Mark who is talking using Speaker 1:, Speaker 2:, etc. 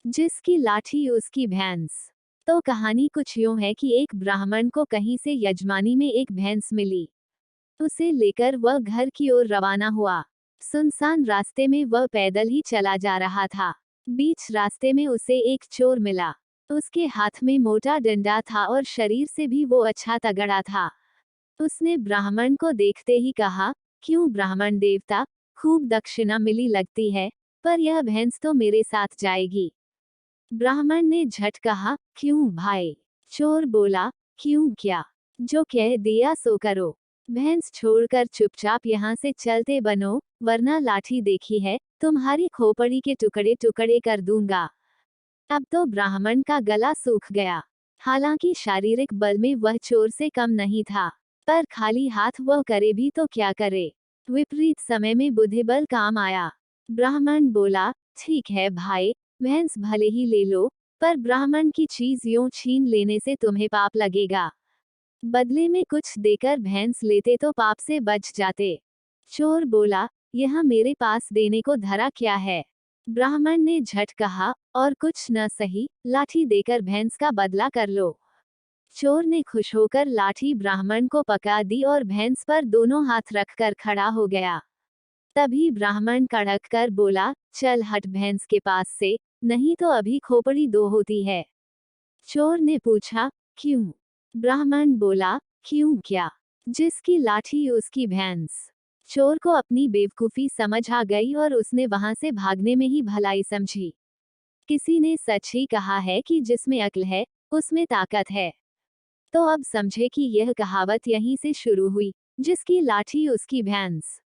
Speaker 1: जिसकी लाठी उसकी भैंस। तो कहानी कुछ यूं है कि एक ब्राह्मण को कहीं से यजमानी में एक भैंस मिली। उसे लेकर वह घर की ओर रवाना हुआ। सुनसान रास्ते में वह पैदल ही चला जा रहा था। बीच रास्ते में उसे एक चोर मिला। उसके हाथ में मोटा डंडा था और शरीर से भी वो अच्छा तगड़ा था। उसने ब्राह्मण को देखते ही कहा, क्यों ब्राह्मण देवता, खूब दक्षिणा मिली लगती है, पर यह भैंस तो मेरे साथ जाएगी। ब्राह्मण ने झट कहा, क्यों भाई? चोर बोला, क्यों क्या, जो कह दिया सो करो। भैंस छोड़कर चुपचाप यहाँ से चलते बनो, वरना लाठी देखी है, तुम्हारी खोपड़ी के टुकड़े टुकड़े कर दूंगा। अब तो ब्राह्मण का गला सूख गया। हालांकि शारीरिक बल में वह चोर से कम नहीं था, पर खाली हाथ वह करे भी तो क्या करे। विपरीत समय में बुद्धिबल काम आया। ब्राह्मण बोला, ठीक है भाई, भैंस भले ही ले लो, पर ब्राह्मण की चीज यूं छीन लेने से तुम्हें पाप लगेगा। बदले में कुछ देकर भैंस लेते तो पाप से बच जाते। चोर बोला, यह मेरे पास देने को धरा क्या है? ब्राह्मण ने झट कहा, और कुछ न सही, लाठी देकर भैंस का बदला कर लो। चोर ने खुश होकर लाठी ब्राह्मण को पका दी और भैंस पर दोनों हाथ रखकर खड़ा हो गया। तभी ब्राह्मण कड़क कर बोला, चल हट भैंस के पास से, नहीं तो अभी खोपड़ी दो होती है। चोर ने पूछा, क्यों? ब्राह्मण बोला, क्यों क्या, जिसकी लाठी उसकी भैंस। चोर को अपनी बेवकूफी समझ आ गई और उसने वहां से भागने में ही भलाई समझी। किसी ने सच ही कहा है कि जिसमें अक्ल है, उसमें ताकत है। तो अब समझे कि यह कहावत यहीं से शुरू हुई, जिसकी लाठी उसकी भैंस।